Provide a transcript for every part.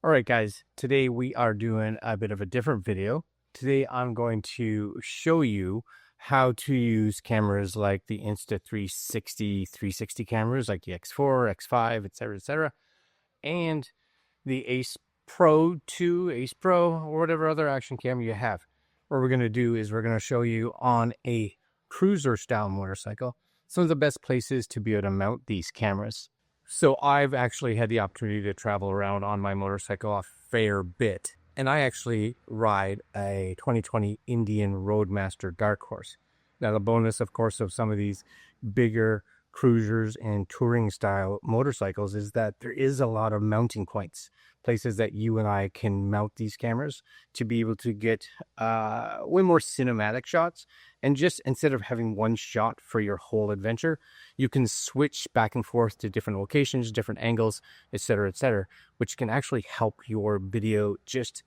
All right, guys, today we are doing a bit of a different video. Today I'm going to show you how to use cameras like the Insta360 360 cameras like the X4, X5, etc., and the Ace Pro 2, Ace Pro, or whatever other action camera you have. What we're going to do is we're going to show you on a cruiser style motorcycle some of the best places to be able to mount these cameras. So I've actually had the opportunity to travel around on my motorcycle a fair bit, and I actually ride a 2020 Indian Roadmaster Dark Horse. Now the bonus, of course, of some of these bigger cruisers and touring style motorcycles is that there is a lot of mounting points, places that you and I can mount these cameras to be able to get way more cinematic shots. And just instead of having one shot for your whole adventure, you can switch back and forth to different locations, different angles, etc., which can actually help your video just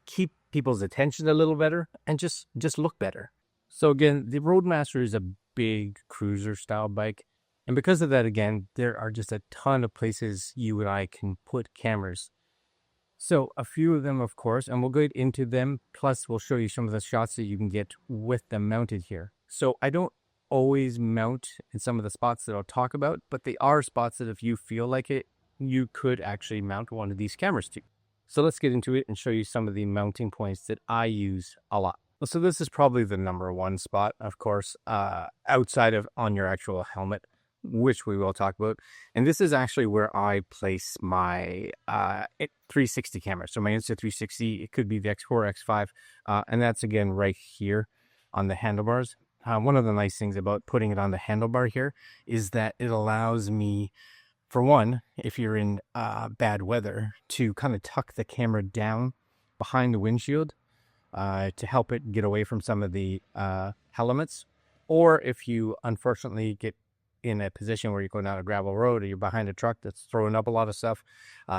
keep people's attention a little better and just look better. So again, the Roadmaster is a big cruiser style bike. And because of that, again, there are just a ton of places you and I can put cameras. So a few of them, of course, and we'll get into them. Plus, we'll show you some of the shots that you can get with them mounted here. So I don't always mount in some of the spots that I'll talk about, but they are spots that if you feel like it, you could actually mount one of these cameras to. So let's get into it and show you some of the mounting points that I use a lot. So this is probably the number one spot, of course, outside of on your actual helmet, which we will talk about. And this is actually where I place my 360 camera. So my Insta360, it could be the X4, X5, and that's again right here on the handlebars. One of the nice things about putting it on the handlebar here is that it allows me, for one, if you're in bad weather, to kind of tuck the camera down behind the windshield to help it get away from some of the elements. Or if you unfortunately get in a position where you're going down a gravel road or you're behind a truck that's throwing up a lot of stuff,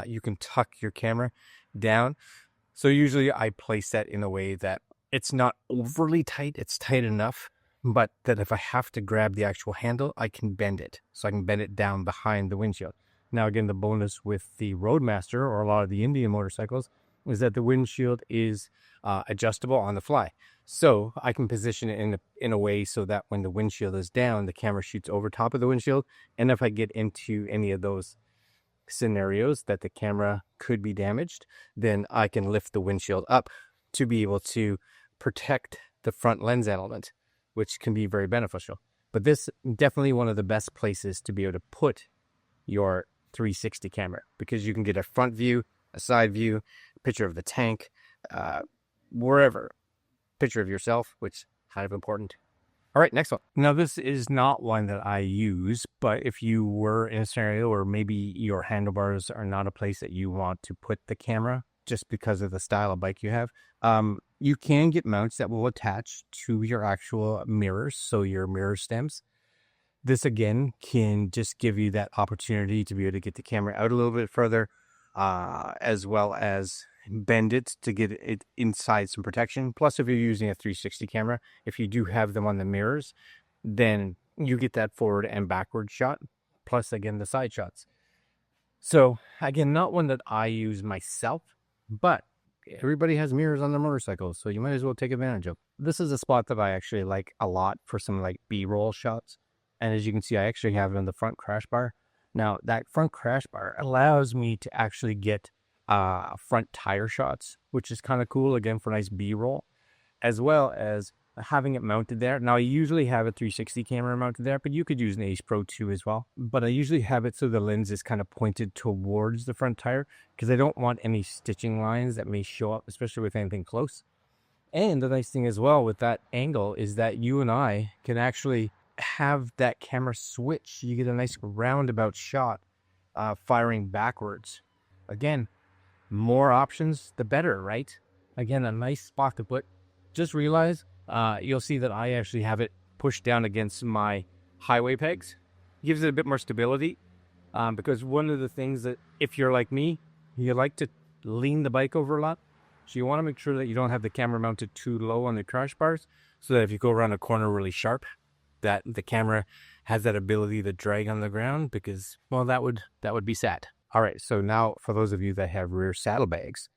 you can tuck your camera down. So usually I place that in a way that it's not overly tight, it's tight enough, but that if I have to grab the actual handle, I can bend it. So I can bend it down behind the windshield. Now again, the bonus with the Roadmaster or a lot of the Indian motorcycles is that the windshield is adjustable on the fly. So I can position it in a way so that when the windshield is down, the camera shoots over top of the windshield. And if I get into any of those scenarios that the camera could be damaged, then I can lift the windshield up to be able to protect the front lens element, which can be very beneficial. But this is definitely one of the best places to be able to put your 360 camera, because you can get a front view, a side view, a picture of the tank, wherever. Picture of yourself, which is kind of important. All right, next one. Now, this is not one that I use, but if you were in a scenario where maybe your handlebars are not a place that you want to put the camera just because of the style of bike you have, you can get mounts that will attach to your actual mirrors, so your mirror stems. This, again, can just give you that opportunity to be able to get the camera out a little bit further, as well as bend it to get it inside some protection. Plus, if you're using a 360 camera, if you do have them on the mirrors, then you get that forward and backward shot, plus again the side shots. So again, not one that I use myself, but everybody has mirrors on their motorcycles, so you might as well take advantage of. This is a spot that I actually like a lot for some like B-roll shots. And as you can see, I actually have it on the front crash bar. Now that front crash bar allows me to actually get front tire shots, which is kind of cool, again, for nice B-roll, as well as having it mounted there. Now, I usually have a 360 camera mounted there, but you could use an Ace Pro 2 as well. But I usually have it so the lens is kind of pointed towards the front tire, because I don't want any stitching lines that may show up, especially with anything close. And the nice thing as well with that angle is that you and I can actually have that camera switch. You get a nice roundabout shot firing backwards. Again, more options, the better, right? Again, a nice spot to put. Just realize you'll see that I actually have it pushed down against my highway pegs. Gives it a bit more stability, because one of the things that, if you're like me, you like to lean the bike over a lot. So you want to make sure that you don't have the camera mounted too low on the crash bars, so that if you go around a corner really sharp, that the camera has that ability to drag on the ground, because, well, that would be sad. All right, so now for those of you that have rear saddlebags,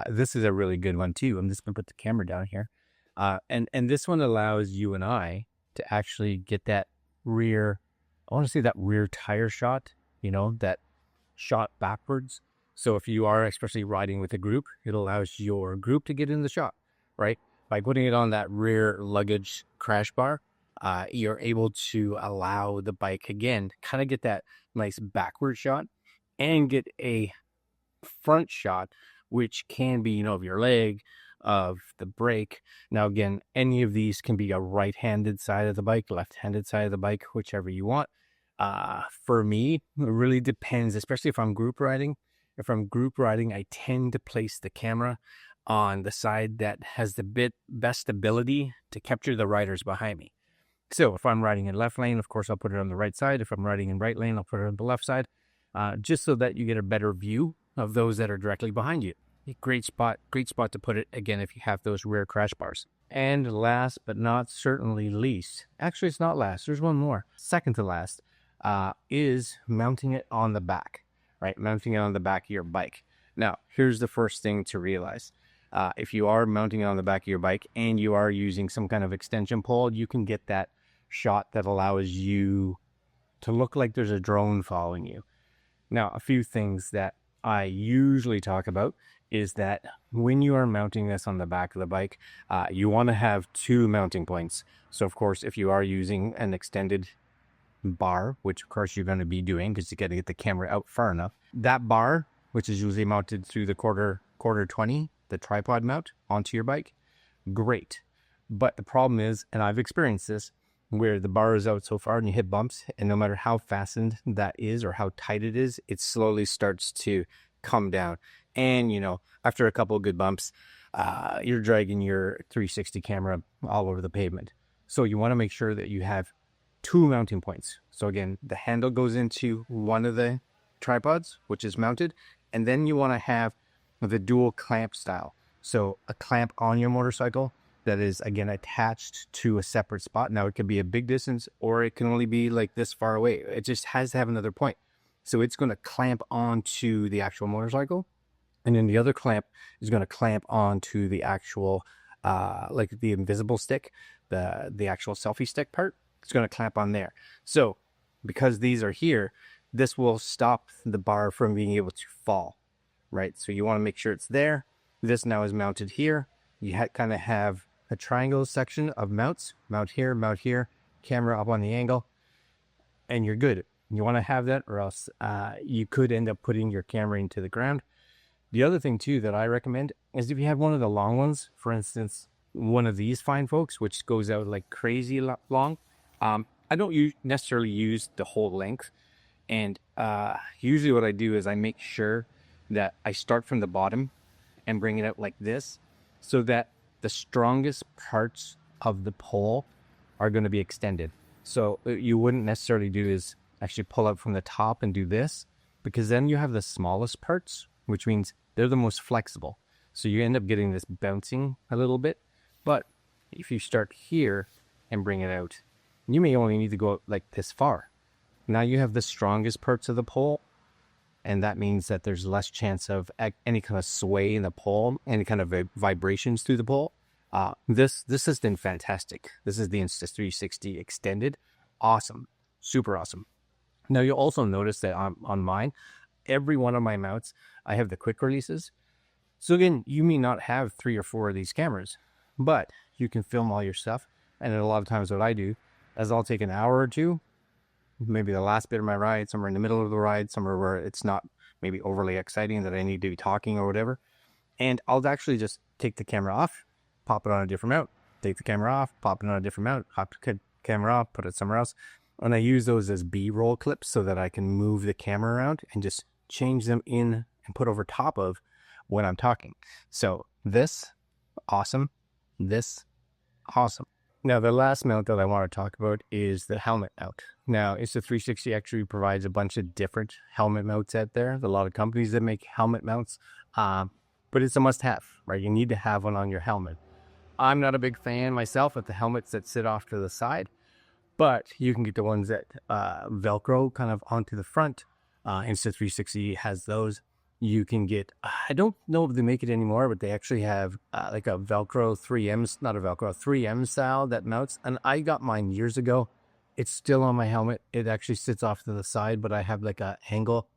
this is a really good one too. I'm just gonna put the camera down here. And this one allows you and I to actually get that rear, I want to say that rear tire shot, that shot backwards. So if you are especially riding with a group, it allows your group to get in the shot, right? By putting it on that rear luggage crash bar, you're able to allow the bike again, kind of get that nice backward shot and get a front shot, which can be, of your leg, of the brake. Now, again, any of these can be a right-handed side of the bike, left-handed side of the bike, whichever you want. For me, it really depends, especially if I'm group riding. If I'm group riding, I tend to place the camera on the side that has the best ability to capture the riders behind me. So if I'm riding in left lane, of course, I'll put it on the right side. If I'm riding in right lane, I'll put it on the left side, just so that you get a better view of those that are directly behind you. Great spot to put it, again, if you have those rear crash bars. And last but not certainly least, actually it's not last, there's one more, second to last, is mounting it on the back, right? Mounting it on the back of your bike. Now, here's the first thing to realize. If you are mounting it on the back of your bike and you are using some kind of extension pole, you can get that shot that allows you to look like there's a drone following you. Now, a few things that I usually talk about is that when you are mounting this on the back of the bike, you want to have two mounting points. So of course, if you are using an extended bar, which of course you're going to be doing because you got to get the camera out far enough, that bar, which is usually mounted through the quarter 20, the tripod mount onto your bike, great. But the problem is, and I've experienced this, where the bar is out so far and you hit bumps, and no matter how fastened that is or how tight it is, it slowly starts to come down. And, after a couple of good bumps, you're dragging your 360 camera all over the pavement. So you want to make sure that you have two mounting points. So again, the handle goes into one of the tripods, which is mounted, and then you want to have the dual clamp style. So a clamp on your motorcycle that is, again, attached to a separate spot. Now, it could be a big distance or it can only be like this far away. It just has to have another point. So it's going to clamp onto the actual motorcycle. And then the other clamp is going to clamp onto the actual, like the invisible stick, the actual selfie stick part. It's going to clamp on there. So because these are here, this will stop the bar from being able to fall, right? So you want to make sure it's there. This now is mounted here. You kind of have a triangle section of mounts, mount here, camera up on the angle, and you're good. You want to have that, or else you could end up putting your camera into the ground. The other thing too that I recommend is if you have one of the long ones, for instance, one of these fine folks, which goes out like crazy long. I don't necessarily use the whole length. And usually what I do is I make sure that I start from the bottom and bring it out like this, so that the strongest parts of the pole are going to be extended. So you wouldn't necessarily do is actually pull up from the top and do this, because then you have the smallest parts, which means they're the most flexible. So you end up getting this bouncing a little bit. But if you start here and bring it out, you may only need to go like this far. Now you have the strongest parts of the pole, and that means that there's less chance of any kind of sway in the pole, any kind of vibrations through the pole. This has been fantastic. This is the Insta360 Extended. Awesome. Super awesome. Now you'll also notice that on mine, every one of my mounts, I have the quick releases. So again, you may not have 3 or 4 of these cameras, but you can film all your stuff. And a lot of times what I do is I'll take an hour or two, maybe the last bit of my ride, somewhere in the middle of the ride, somewhere where it's not maybe overly exciting that I need to be talking or whatever. And I'll actually just take the camera off, pop it on a different mount, take the camera off, pop it on a different mount, pop the camera off, put it somewhere else. And I use those as B-roll clips so that I can move the camera around and just change them in and put over top of when I'm talking. So this, awesome. This, awesome. Now, the last mount that I want to talk about is the helmet mount. Now, Insta360 actually provides a bunch of different helmet mounts out there. There's a lot of companies that make helmet mounts, but it's a must-have, right? You need to have one on your helmet. I'm not a big fan myself of the helmets that sit off to the side, but you can get the ones that Velcro kind of onto the front, Insta360 has those. You can get, I don't know if they make it anymore, but they actually have like a Velcro 3M, not a Velcro, 3M style that mounts. And I got mine years ago. It's still on my helmet. It actually sits off to the side, but I have like a angle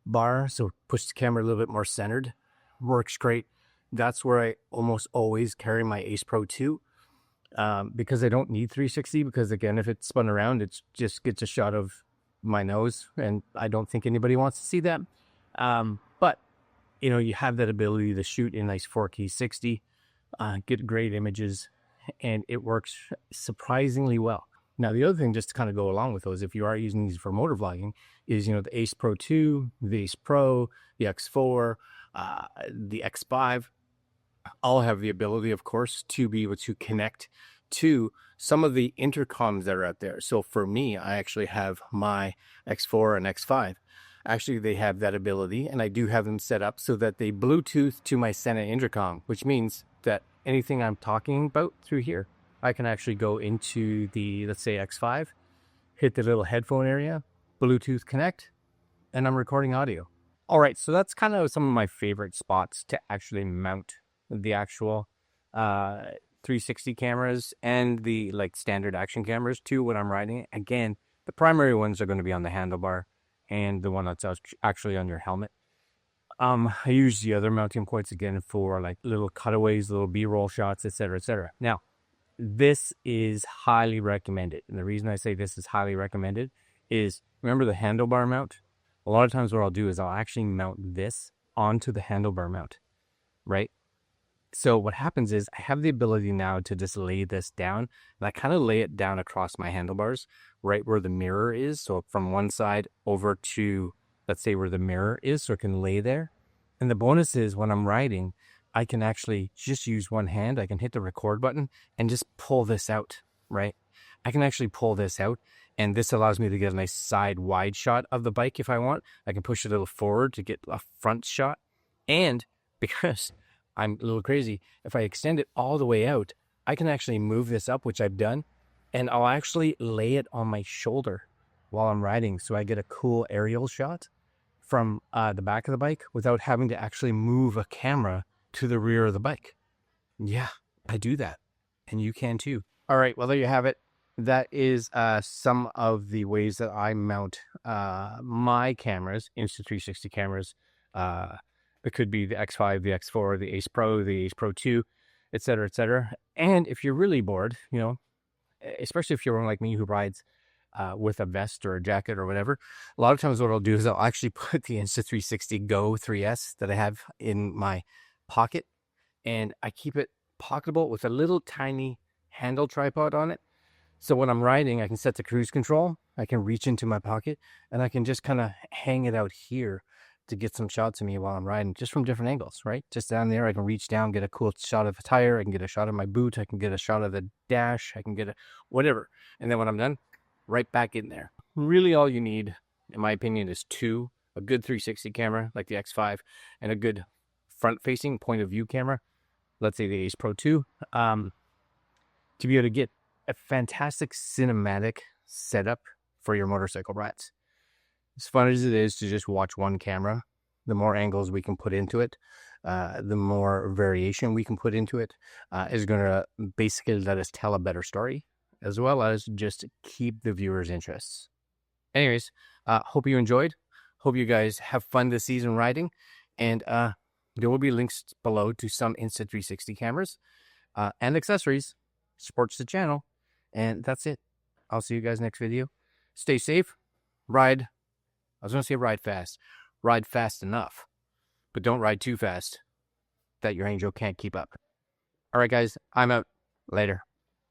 bar, so push the camera a little bit more centered. Works great. That's where I almost always carry my Ace Pro 2 because I don't need 360, because again, if it's spun around, it just gets a shot of my nose, and I don't think anybody wants to see that. But you know, you have that ability to shoot in nice 4K 60, get great images, and it works surprisingly well. Now, the other thing, just to kind of go along with those, if you are using these for motor vlogging, is, you know, the Ace Pro 2, the Ace Pro, the X4, the X5, all have the ability, of course, to be able to connect to some of the intercoms that are out there. So for me, I actually have my X4 and X5. Actually, they have that ability, and I do have them set up so that they Bluetooth to my Sena intercom, which means that anything I'm talking about through here, I can actually go into the, let's say, X5, hit the little headphone area, Bluetooth connect, and I'm recording audio. All right, so that's kind of some of my favorite spots to actually mount the actual 360 cameras and the like standard action cameras too when I'm riding. Again, the primary ones are going to be on the handlebar and the one that's actually on your helmet. I use the other mounting points again for like little cutaways, little B-roll shots, etc., etc. Now, this is highly recommended. And the reason I say this is highly recommended is, remember the handlebar mount? A lot of times what I'll do is I'll actually mount this onto the handlebar mount, right? So what happens is I have the ability now to just lay this down, and I kind of lay it down across my handlebars, right where the mirror is. So from one side over to, let's say, where the mirror is, so it can lay there. And the bonus is when I'm riding, I can actually just use one hand. I can hit the record button and just pull this out, right? I can actually pull this out, and this allows me to get a nice side wide shot of the bike if I want. I can push it a little forward to get a front shot. And because I'm a little crazy, if I extend it all the way out, I can actually move this up, which I've done, and I'll actually lay it on my shoulder while I'm riding, so I get a cool aerial shot from the back of the bike without having to actually move a camera to the rear of the bike. Yeah, I do that, and you can too. All right, well, there you have it. That is some of the ways that I mount my cameras, Insta360 cameras. It could be the X5, the X4, the Ace Pro, the Ace Pro 2, etc., etc. And if you're really bored, you know, especially if you're one like me who rides with a vest or a jacket or whatever, a lot of times what I'll do is I'll actually put the Insta360 Go 3S that I have in my pocket, and I keep it pocketable with a little tiny handle tripod on it. So when I'm riding, I can set the cruise control, I can reach into my pocket, and I can just kind of hang it out here to get some shots of me while I'm riding, just from different angles, right? Just down there, I can reach down, get a cool shot of a tire, I can get a shot of my boot, I can get a shot of the dash, I can get a whatever. And then when I'm done, right back in there. Really all you need, in my opinion, is a good 360 camera like the X5 and a good front-facing point of view camera, let's say the Ace Pro 2, to be able to get a fantastic cinematic setup for your motorcycle rides. As fun as it is to just watch one camera, the more angles we can put into it, the more variation we can put into it, is going to basically let us tell a better story, as well as just keep the viewers' interests. Anyways, hope you enjoyed. Hope you guys have fun this season riding, and there will be links below to some Insta360 cameras and accessories. Supports the channel, and that's it. I'll see you guys next video. Stay safe. Ride. I was going to say ride fast. Ride fast enough, but don't ride too fast that your angel can't keep up. All right, guys, I'm out. Later.